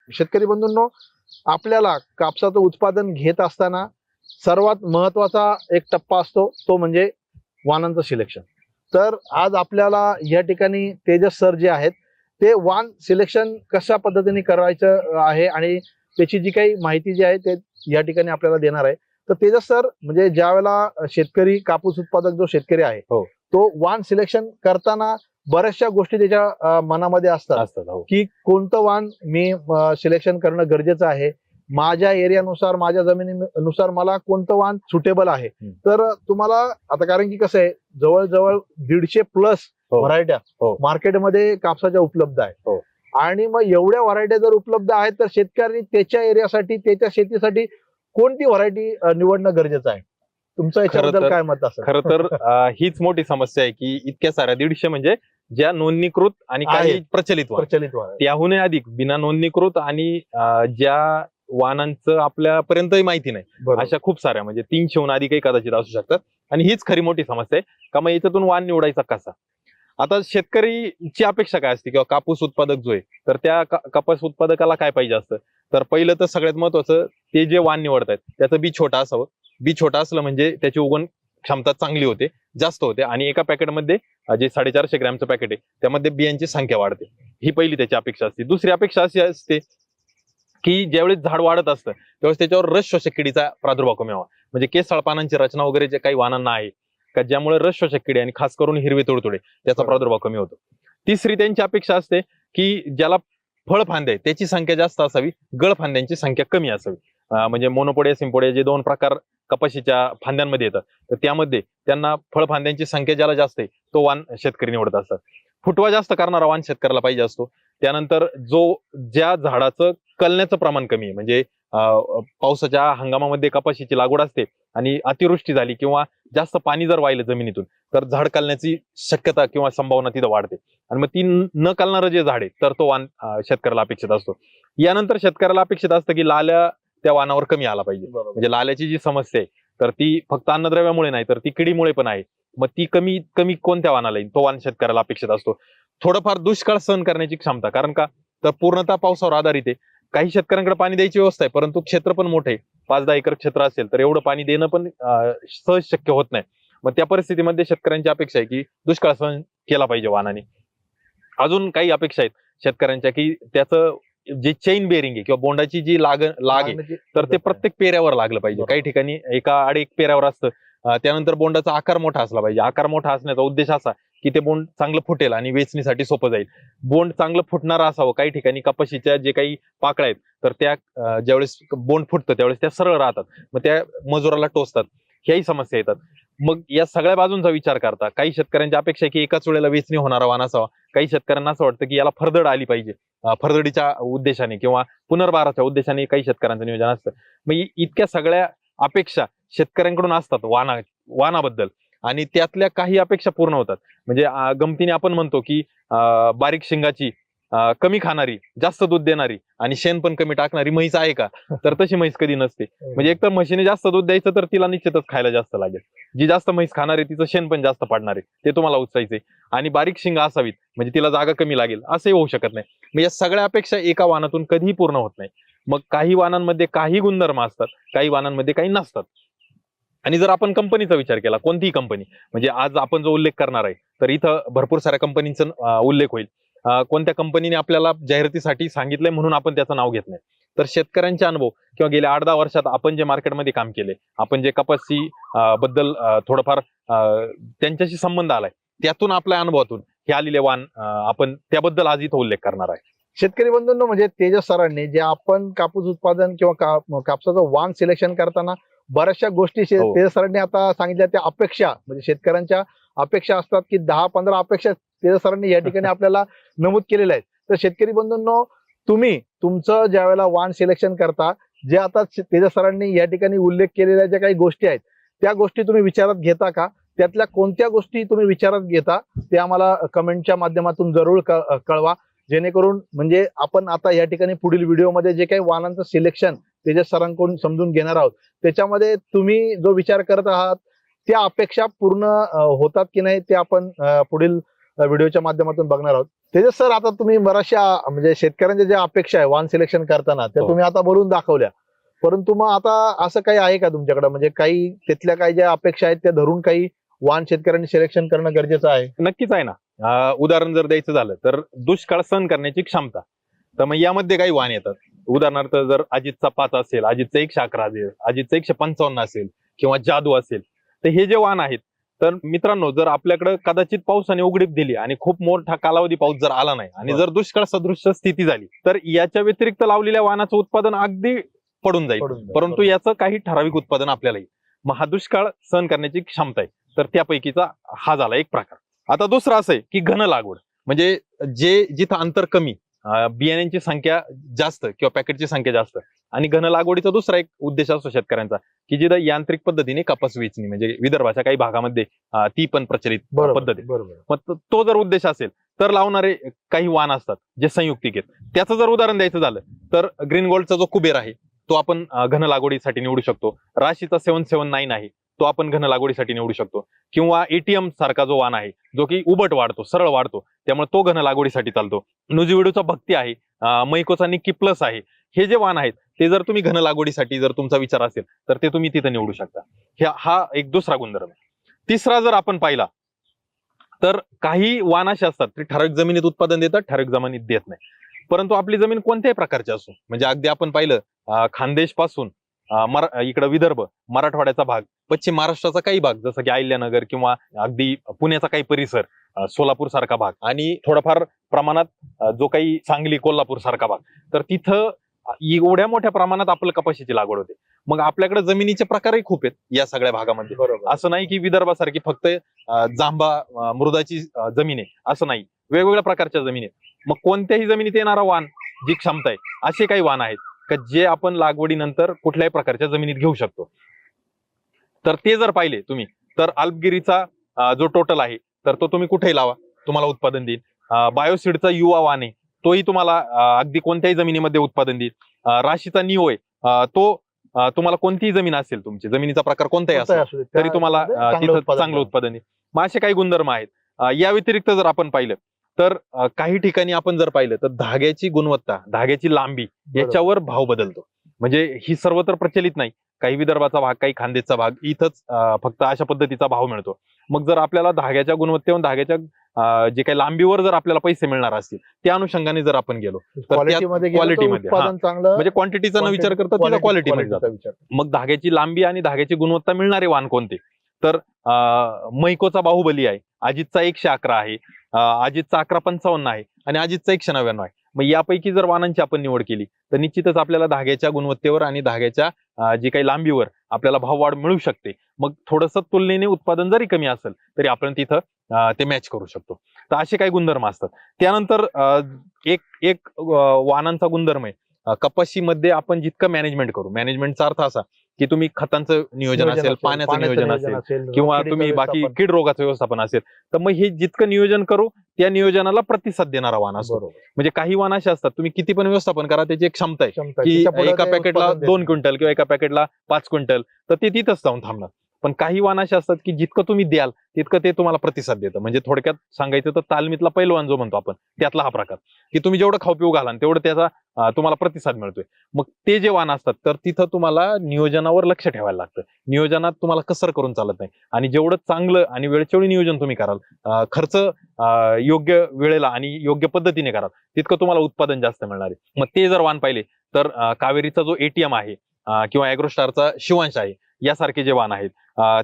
शेतकरी बंधूंनो, आपल्याला कापसाचं उत्पादन घेत असताना सर्वात महत्वाचा एक टप्पा असतो तो म्हणजे वाणांचं सिलेक्शन. तर आज आपल्याला या ठिकाणी तेजस सर जे आहेत ते वाण सिलेक्शन कशा पद्धतीने करायचं आहे आणि त्याची जी काही माहिती जी आहे ते या ठिकाणी आपल्याला देणार आहे. तर तेजस सर, म्हणजे ज्या वेळेला शेतकरी कापूस उत्पादक जो शेतकरी आहे तो वाण सिलेक्शन करताना बऱ्याचशा गोष्टी त्याच्या मनामध्ये असतात की कोणतं वाण मी सिलेक्शन करणं गरजेचं आहे, माझ्या एरियानुसार माझ्या जमिनीनुसार मला कोणतं वाण सुटेबल आहे. तर तुम्हाला आता, कारण की कसं आहे, जवळजवळ 150+ व्हरायट्या मार्केटमध्ये कापसाच्या उपलब्ध आहे आणि मग एवढ्या व्हरायट्या जर उपलब्ध आहेत तर शेतकऱ्यांनी त्याच्या एरियासाठी त्याच्या शेतीसाठी कोणती व्हरायटी निवडणं गरजेचं आहे? तुमचं याच्याबद्दल काय मत असेल? खरं तर हीच मोठी समस्या आहे की इतक्या साऱ्या 150 म्हणजे ज्या नोंदणीकृत आणि काही प्रचलित त्याहूनही अधिक बिना नोंदणीकृत आणि ज्या वाहनांचं आपल्यापर्यंतही माहिती नाही अशा खूप साऱ्या, म्हणजे 300हून अधिकही कदाचित असू शकतात. आणि हीच खरी मोठी समस्या आहे का मग याच्यातून वाण निवडायचा कसा. आता शेतकरीची अपेक्षा काय असते किंवा कापूस उत्पादक जो आहे तर त्या कापूस उत्पादकाला काय पाहिजे असतं, तर पहिलं तर सगळ्यात महत्वाचं ते जे वाण निवडतायत त्याचं बी छोटा असावं. बी छोटा असलं म्हणजे त्याची उगवण क्षमता चांगली होते, जास्त होते आणि एका पॅकेटमध्ये जे 450 ग्रॅमचं पॅकेट आहे त्यामध्ये बियांची संख्या वाढते. ही पहिली त्याची अपेक्षा असते. दुसरी अपेक्षा अशी असते की ज्यावेळेस झाड वाढत असतं त्यावेळेस त्याच्यावर रस शोषक किडीचा प्रादुर्भाव कमी व्हावा. म्हणजे केसाळ पानांची रचना वगैरे जे काही वाणांना आहे का ज्यामुळे रस शोषक किडी आणि खास करून हिरवे तुडतुडे त्याचा प्रादुर्भाव कमी होतो. तिसरी त्यांची अपेक्षा असते की ज्याला फळफांदे त्याची संख्या जास्त असावी, गळफांद्यांची संख्या कमी असावी. म्हणजे मोनोपोडिया सिम्पोडिया जे 2 प्रकार कपाशीच्या फांद्यांमध्ये येतात तर त्यामध्ये त्यांना फळफांद्यांची संख्या ज्याला जास्त आहे तो वाण शेतकरी निवडत असतात. फुटवा जास्त करणारा वाण शेतकऱ्याला पाहिजे असतो. त्यानंतर ज्या झाडाचं कलण्याचं प्रमाण कमी आहे, म्हणजे पावसाच्या हंगामामध्ये कपाशीची लागवड असते आणि अतिवृष्टी झाली किंवा जास्त पाणी जर वाहिलं जमिनीतून तर झाड कलण्याची शक्यता किंवा संभावना तिथं वाढते आणि मग ती न कलणारं जे झाड आहे तर तो वाण शेतकऱ्याला अपेक्षित असतो. यानंतर शेतकऱ्याला अपेक्षित असतं की लाल्या त्या वाणावर कमी आला पाहिजे. म्हणजे लाल्याची जी समस्या आहे तर ती फक्त अन्नद्रव्यामुळे नाही तर ती किडीमुळे पण आहे. मग ती कमी कमी कोणत्या वाणाला येईल तो वाण शेतकऱ्याला अपेक्षित असतो. थोडंफार दुष्काळ सहन करण्याची क्षमता, कारण का तर पूर्णतः पावसावर आधारित आहे. काही शेतकऱ्यांकडे पाणी द्यायची व्यवस्था आहे परंतु क्षेत्र पण मोठे 5-10 एकर क्षेत्र असेल तर एवढं पाणी देणं पण सहज शक्य होत नाही. मग त्या परिस्थितीमध्ये शेतकऱ्यांची अपेक्षा आहे की दुष्काळ सहन केला पाहिजे वाणाने. अजून काही अपेक्षा आहेत शेतकऱ्यांच्या की त्याचं जे चेन बेरिंग आहे किंवा बोंडाची जी लाग आहे तर ते प्रत्येक पेऱ्यावर लागलं पाहिजे. काही ठिकाणी एका आड एक पेऱ्यावर असतं. त्यानंतर बोंडाचा आकार मोठा असला पाहिजे. आकार मोठा असण्याचा उद्देश असा की ते बोंड चांगलं फुटेल आणि वेचणीसाठी सोपं जाईल. बोंड चांगलं फुटणारं असावं. काही ठिकाणी कपाशीच्या जे काही पाकळ्या आहेत तर त्या ज्यावेळेस बोंड फुटतं त्यावेळेस त्या सरळ राहतात, मग त्या मजुराला टोचतात. ह्याही समस्या येतात. मग या सगळ्या बाजूंचा विचार करता काही शेतकऱ्यांची अपेक्षा आहे की एकाच वेळेला वेचणी होणारा वाण असावा. काही शेतकऱ्यांना असं वाटतं की याला फरदड आली पाहिजे, फरदडीच्या उद्देशाने किंवा पुनर्बाराच्या उद्देशाने काही शेतकऱ्यांचं नियोजन असतं. मग इतक्या सगळ्या अपेक्षा शेतकऱ्यांकडून असतात वाणाबद्दल आणि त्यातल्या काही अपेक्षा पूर्ण होतात. म्हणजे गमतीने आपण म्हणतो की बारीक शिंगाची कमी खाणारी जास्त दूध देणारी आणि शेण पण कमी टाकणारी म्हैस आहे का, तर तशी म्हैस कधी नसते. म्हणजे एक तर म्हशीने जास्त दूध द्यायचं तर तिला निश्चितच खायला जास्त लागेल. जी जास्त म्हैस खाणार आहे तिचं शेण पण जास्त पाडणार आहे, ते तुम्हाला उचलायचंय. आणि बारीक शिंगा असावीत म्हणजे तिला जागा कमी लागेल, असंही होऊ शकत नाही. मग या सगळ्या अपेक्षा एका वाणातून कधीही पूर्ण होत नाही. मग काही वाणांमध्ये काही गुणधर्म असतात, काही वाणांमध्ये काही नसतात. आणि जर आपण कंपनीचा विचार केला, कोणतीही कंपनी, म्हणजे आज आपण जो उल्लेख करणार आहे तर इथं भरपूर साऱ्या कंपनीचा उल्लेख होईल. कोणत्या कंपनीने आपल्याला जाहिरातीसाठी सांगितलंय म्हणून आपण त्याचं नाव घेत नाही. तर शेतकऱ्यांचे अनुभव किंवा गेल्या 8-10 वर्षात आपण जे मार्केटमध्ये काम केले, आपण जे कपाशी बद्दल थोडंफार त्यांच्याशी संबंध आलाय त्यातून आपल्या अनुभवातून हे आलेले वाण आपण त्याबद्दल आज इथं उल्लेख करणार आहे. शेतकरी बंधूंनो, म्हणजे तेजस सरांनी जे आपण कापूस उत्पादन किंवा कापसाचं वाण सिलेक्शन करताना बऱ्याचशा गोष्टी तेजस सरांनी आता सांगितल्या, त्या अपेक्षा म्हणजे शेतकऱ्यांच्या अपेक्षा असतात की 10-15 अपेक्षा तेजस सरांनी या ठिकाणी आपल्याला नमूद केलेल्या आहेत. तर शेतकरी बंधूंनो, तुम्ही तुमचं ज्या वेळेला वाण सिलेक्शन करता, जे आता तेजस सरांनी या ठिकाणी उल्लेख केलेल्या ज्या काही गोष्टी आहेत त्या गोष्टी तुम्ही विचारात घेता का? त्यातल्या कोणत्या गोष्टी तुम्ही विचारात घेता ते आम्हाला कमेंटच्या माध्यमातून जरूर कळवा, जेणेकरून म्हणजे आपण आता या ठिकाणी पुढील व्हिडिओमध्ये जे काही वाणांचं सिलेक्शन तेजस सरांकडून समजून घेणार आहोत त्याच्यामध्ये तुम्ही जो विचार करत आहात त्या अपेक्षा पूर्ण होतात की नाही ते आपण पुढील व्हिडिओच्या माध्यमातून बघणार आहोत. त्याच्यात सर आता तुम्ही बऱ्याचशा म्हणजे शेतकऱ्यांच्या ज्या अपेक्षा आहे वाहन सिलेक्शन करताना त्या हो. तुम्ही आता बोलून दाखवल्या, परंतु मग आता असं काही आहे का तुमच्याकडे, म्हणजे काही तिथल्या काही ज्या अपेक्षा आहेत त्या धरून काही वाहन शेतकऱ्यांनी सिलेक्शन करणं गरजेचं आहे? नक्कीच आहे ना. उदाहरण जर द्यायचं झालं तर दुष्काळ सहन करण्याची क्षमता, तर मग यामध्ये काही वाहन येतात. उदाहरणार्थ जर अजितचा 5 असेल, अजितचा 111 असेल, अजितचा 155 असेल किंवा जादू असेल, तर हे जे वाहन आहेत, तर मित्रांनो जर आपल्याकडे कदाचित पावसाने उघडीप दिली आणि खूप मोठा कालावधी पाऊस जर आला नाही आणि जर दुष्काळ सदृश स्थिती झाली, तर याच्या व्यतिरिक्त लावलेल्या वाहनाचं उत्पादन अगदी पडून जाईल. परंतु याचं काही ठराविक उत्पादन आपल्याला येईल. मग हा दुष्काळ सहन करण्याची क्षमता आहे, तर त्यापैकीचा हा झाला एक प्रकार. आता दुसरा असं आहे की घन लागवड, म्हणजे जिथं अंतर कमी, बियाण्यांची संख्या जास्त किंवा पॅकेटची संख्या जास्त, आणि घन लागवडीचा दुसरा एक उद्देश असतो शेतकऱ्यांचा की जिथं यांत्रिक पद्धतीने कपास वेचणी, म्हणजे विदर्भाच्या काही भागामध्ये ती पण प्रचलित पद्धत आहे. मग तो जर उद्देश असेल तर लावणारे काही वाहन असतात जे संयुक्तिक आहेत. त्याचं जर उदाहरण द्यायचं झालं तर ग्रीन गोल्डचा जो कुबेर आहे तो आपण घन लागवडीसाठी निवडू शकतो. राशीचा 779 आहे तो आपण घन लागवडीसाठी निवडू शकतो. किंवा एटीएम सारखा जो वाहन आहे जो की उबट वाढतो, सरळ वाढतो, त्यामुळे तो घन लागवडीसाठी चालतो. नुजिविडूचा भक्ती आहे, मैकोचा निक्की प्लस आहे. हे जे वाहन आहेत ते जर तुम्ही घन लागवडीसाठी जर तुमचा विचार असेल तर ते तुम्ही तिथे निवडू शकता. हा एक दुसरा गुणधर्म आहे. तिसरा जर आपण पाहिला तर काही वाहन असे असतात ते ठराविक जमिनीत उत्पादन देतात, ठराविक जमिनीत देत नाही. परंतु आपली जमीन कोणत्याही प्रकारची असो, म्हणजे अगदी आपण पाहिलं खानदेश पासून इकडं विदर्भ, मराठवाड्याचा भाग, पश्चिम महाराष्ट्राचा काही भाग जसं की अहिल्यानगर किंवा अगदी पुण्याचा काही परिसर, सोलापूर सारखा भाग आणि थोडाफार प्रमाणात जो काही सांगली कोल्हापूर सारखा भाग, तर तिथं एवढ्या मोठ्या प्रमाणात आपलं कपाशीची लागवड होते. मग आपल्याकडे जमिनीचे प्रकारही खूप आहेत या सगळ्या भागामध्ये. असं नाही की विदर्भासारखी फक्त जांभा मृदाची जमीन आहे, असं नाही. वेगवेगळ्या प्रकारच्या जमिनी आहेत. मग कोणत्याही जमिनीत येणारा वाहन जी क्षमता आहे असे काही वाहन आहेत का जे आपण लागवडीनंतर कुठल्याही प्रकारच्या जमिनीत घेऊ शकतो. तर ते जर पाहिले तुम्ही तर अल्पगिरीचा जो टोटल आहे तर तो तुम्ही कुठेही लावा, तुम्हाला उत्पादन देईल. बायोसीडचा युवा वाहन आहे तोही तुम्हाला अगदी कोणत्याही जमिनीमध्ये उत्पादन देईल. राशीचा निओ आहे तो तुम्हाला कोणतीही जमीन असेल, तुमची जमिनीचा प्रकार कोणताही असेल तरी तुम्हाला तिथं चांगलं उत्पादन देईल. मग असे काही गुणधर्म आहेत. या व्यतिरिक्त जर आपण पाहिलं तर काही ठिकाणी आपण जर पाहिलं तर धाग्याची गुणवत्ता, धाग्याची लांबी याच्यावर भाव बदलतो. म्हणजे ही सर्वत्र प्रचलित नाही. काही विदर्भाचा भाग, काही खानदेशचा भाग, इथंच फक्त अशा पद्धतीचा भाव मिळतो. मग जर आपल्याला धाग्याच्या गुणवत्तेवर, धाग्याच्या जे काही लांबीवर जर आपल्याला पैसे मिळणार असतील त्या अनुषंगाने जर आपण गेलो तर क्वालिटीमध्ये म्हणजे क्वांटिटीचा न विचार करता तिला क्वालिटीमध्ये जातो. मग धाग्याची लांबी आणि धाग्याची गुणवत्ता मिळणारे वाहन कोणते, तर मैकोचा बाहुबली आहे, अजितचा 111 आहे, अजितचा 1155 आहे आणि अजितचा 199 आहे. मग यापैकी जर वाहनांची आपण निवड केली तर निश्चितच आपल्याला धाग्याच्या गुणवत्तेवर आणि धाग्याच्या जे काही लांबीवर आपल्याला भाववाढ मिळू शकते. मग थोडंसं तुलनेने उत्पादन जरी कमी असेल तरी आपण तिथं ते मॅच करू शकतो. तर असे काही गुणधर्म असतात. त्यानंतर एक वाहनांचा गुणधर्म आहे कपाशीमध्ये आपण जितकं मॅनेजमेंट करू. मॅनेजमेंटचा अर्थ असा की तुम्ही खतांचं नियोजन असेल, पाण्याचं नियोजन असेल किंवा तुम्ही बाकी कीड रोगाचं व्यवस्थापन असेल, तर मग हे जितकं नियोजन करू त्या नियोजनाला प्रतिसाद देणारा वाहन असतो. म्हणजे काही वाहन असे असतात तुम्ही किती पण व्यवस्थापन करा, त्याची एक क्षमता आहे की एका पॅकेटला 2 क्विंटल किंवा एका पॅकेटला 5 क्विंटल, तर ते तिथंच जाऊन थांबणार. पण काही वाहन असे असतात की जितकं तुम्ही द्याल तितकं ते तुम्हाला प्रतिसाद देतं. म्हणजे थोडक्यात सांगायचं तर तालमीतला पैलवान जो म्हणतो आपण त्यातला हा प्रकार, की तुम्ही जेवढं खाऊ पिऊ घालाल तेवढं त्याचा तुम्हाला प्रतिसाद मिळतोय. मग ते जे वाहन असतात तर तिथं तुम्हाला नियोजनावर लक्ष ठेवायला लागतं. नियोजनात तुम्हाला कसर करून चालत नाही आणि जेवढं चांगलं आणि वेळच्यावेळी नियोजन तुम्ही कराल, खर्च योग्य वेळेला आणि योग्य पद्धतीने कराल तितकं तुम्हाला उत्पादन जास्त मिळणार आहे. मग ते जर वाहन पाहिले तर कावेरीचा जो एटीएम आहे किंवा ॲग्रोस्टारचा शिवांश आहे यासारखे जे वाहन आहेत,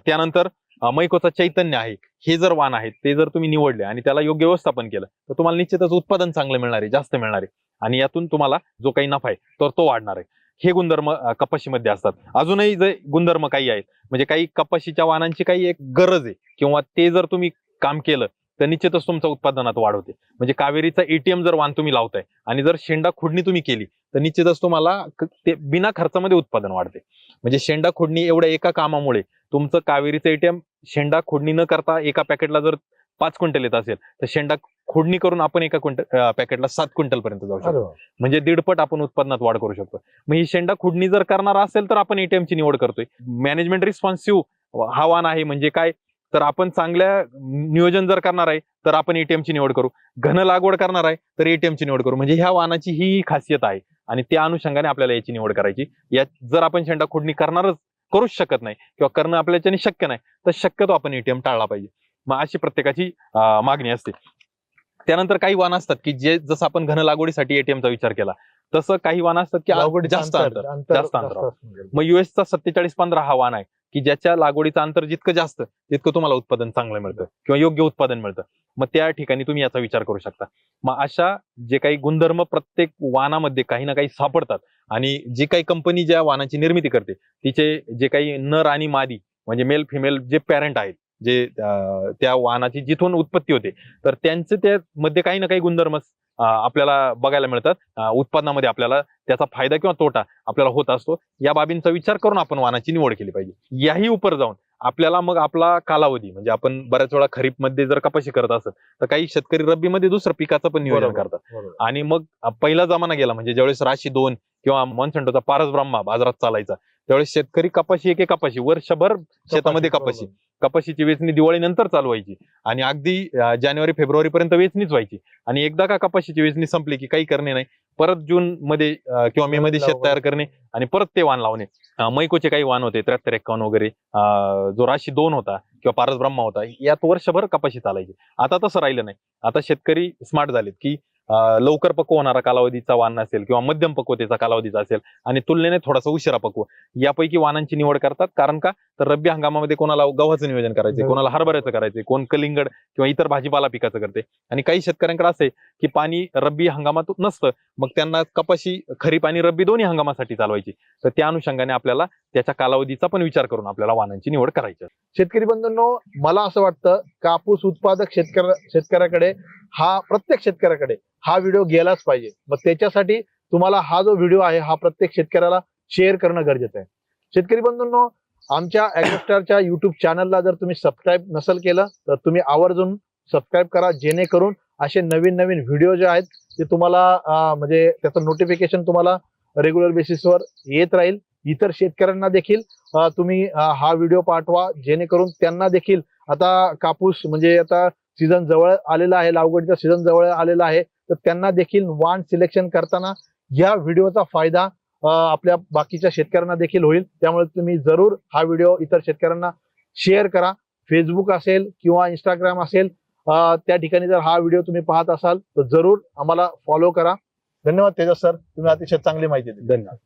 त्यानंतर मैकोचा चैतन्य आहे, हे जर वाहन आहेत ते जर तुम्ही निवडले आणि त्याला योग्य व्यवस्थापन केलं तर तुम्हाला निश्चितच उत्पादन चांगलं मिळणार आहे, जास्त मिळणार आहे आणि यातून तुम्हाला जो काही नफा आहे तर तो वाढणार आहे. हे गुणधर्म कपाशीमध्ये असतात. अजूनही जे गुणधर्म काही आहेत, म्हणजे काही कपाशीच्या वाहनांची काही एक गरज आहे किंवा ते जर तुम्ही काम केलं तर निश्चितच तुमच्या उत्पादनात वाढ होते. म्हणजे कावेरीचा एटीएम जर वाहन तुम्ही लावताय आणि जर शेंडा खोडणी तुम्ही केली तर निश्चितच तुम्हाला ते बिना खर्चामध्ये उत्पादन वाढते. म्हणजे शेंडा खोडणी एवढ्या एका कामामुळे तुमचं कावेरीचं एटीएम शेंडा खोडणी न करता एका पॅकेटला जर 5 क्विंटल येत असेल तर शेंडा खोडणी करून आपण एका पॅकेटला 7 क्विंटल पर्यंत जाऊ शकतो. म्हणजे 1.5 आपण उत्पादनात वाढ करू शकतो. मग ही शेंडा खोडणी जर करणार असेल तर आपण एटीएमची निवड करतोय. मॅनेजमेंट रिस्पॉन्सिव्ह हा वाहन आहे म्हणजे काय, तर आपण चांगल्या नियोजन जर करणार आहे तर आपण एटीएमची निवड करू. घन लागवड करणार आहे तर एटीएमची निवड करू. म्हणजे ह्या वाहनाची ही खासियत आहे आणि त्या अनुषंगाने आपल्याला याची निवड करायची. यात जर आपण शेंडा खोडणी करूच शकत नाही किंवा करणं आपल्याच्याने शक्य नाही तर शक्यतो आपण एटीएम टाळला पाहिजे. मग अशी प्रत्येकाची मागणी असते. त्यानंतर काही वाहन असतात की जे जसं आपण घन लागवडीसाठी एटीएमचा विचार केला तसं काही वाहन असतात की जास्त अंतर. मग युएसचा 4715 हा वाहन आहे की ज्याच्या लागवडीचं अंतर जितकं जास्त तितकं तुम्हाला उत्पादन चांगलं मिळतं किंवा योग्य उत्पादन मिळतं. मग त्या ठिकाणी तुम्ही याचा विचार करू शकता. मग अशा जे काही गुणधर्म प्रत्येक वाहनामध्ये काही ना काही सापडतात आणि जी काही कंपनी ज्या वाहनाची निर्मिती करते तिचे जे काही नर आणि मादी म्हणजे मेल फिमेल जे पॅरेंट आहेत जे त्या वाहनाची जिथून उत्पत्ती होते तर त्यांचे त्यामध्ये काही ना काही गुणधर्म आपल्याला बघायला मिळतात. उत्पादनामध्ये आपल्याला त्याचा फायदा किंवा तोटा आपल्याला होत असतो. या बाबींचा विचार करून आपण वाहनाची निवड केली पाहिजे. याही उपर जाऊन आपल्याला मग आपला कालावधी म्हणजे आपण बऱ्याच वेळा खरीप मध्ये जर कपाशी करत असत तर काही शेतकरी रब्बीमध्ये दुसरं पिकाचं पण नियोजन करतात. आणि मग पहिला जमाना गेला म्हणजे ज्यावेळेस राशी 2 किंवा मॉन्सेंटोचा पारस ब्रह्मा बाजारात चालायचा त्यावेळेस शेतकरी कपाशी एक कपाशी वर्षभर शेतामध्ये कपाशीची वेचणी दिवाळीनंतर चालू व्हायची आणि अगदी जानेवारी फेब्रुवारी पर्यंत वेचणीच व्हायची. आणि एकदा का कपाशीची वेचणी संपली की काही करणे नाही, परत जून मध्ये किंवा मे मध्ये शेत तयार करणे आणि परत ते वाण लावणे. मैकोचे काही वाण होते 73-51 वगैरे, जो राशी 2 होता किंवा पारस ब्रह्मा होता, यात वर्षभर कपाशी चालायची. आता तसं राहिलं नाही. आता शेतकरी स्मार्ट झालेत की लवकर पक्व होणारा कालावधीचा वाण असेल किंवा मध्यम पक्वतेचा कालावधीचा असेल आणि तुलनेने थोडासा उशिरा पक्व यापैकी वाणांची निवड करतात. कारण का तर रब्बी हंगामामध्ये कोणाला गव्हाचं नियोजन करायचंय, कोणाला हरभऱ्याचं करायचंय, कोण कलिंगड किंवा इतर भाजीपाला पिकाचं करते. आणि काही शेतकऱ्यांकडे असे की पाणी रब्बी हंगामात नसतं, मग त्यांना कपाशी खरीप आणि रब्बी दोन्ही हंगामासाठी चालवायची. तर त्या अनुषंगाने आपल्याला त्याच्या कालावधीचा पण विचार करून आपल्याला वाणांची निवड करायची. शेतकरी बंधूंनो, मला असं वाटतं कापूस उत्पादक शेतकऱ्याकडे प्रत्येक शेतकऱ्याकडे हा व्हिडिओ गेलाच पाहिजे. मग त्याच्यासाठी तुम्हाला हा जो व्हिडिओ आहे हा प्रत्येक शेतकऱ्याला शेअर करणं गरजेचं आहे. शेतकरी बंधूंनो, आमच्या ॲग्रोस्टारच्या युट्यूब चॅनलला जर तुम्ही सबस्क्राईब नसेल केलं तर तुम्ही आवर्जून सबस्क्राईब करा, जेणेकरून असे नवीन नवीन व्हिडिओ जे आहेत ते तुम्हाला म्हणजे त्याचं नोटिफिकेशन तुम्हाला रेग्युलर बेसिसवर येत राहील. इतर शेतकऱ्यांना देखील तुम्ही हा व्हिडिओ पाठवा, जेणेकरून त्यांना देखील आता कापूस म्हणजे आता सीझन जवळ आलेला आहे, लागवडीचा सीझन जवळ आलेला आहे, तर त्यांना देखील वाण सिलेक्शन करताना या व्हिडिओचा फायदा आपल्या बाकीच्या शेतकऱ्यांना देखील होईल. त्यामुळे तुम्ही जरूर हा व्हिडिओ इतर शेतकऱ्यांना शेअर करा. फेसबुक असेल किंवा इंस्टाग्राम असेल त्या ठिकाणी जर हा व्हिडिओ तुम्ही पाहत असाल तर जरूर आम्हाला फॉलो करा. धन्यवाद तेजस सर, तुम्ही अतिशय चांगली माहिती दिली. धन्यवाद.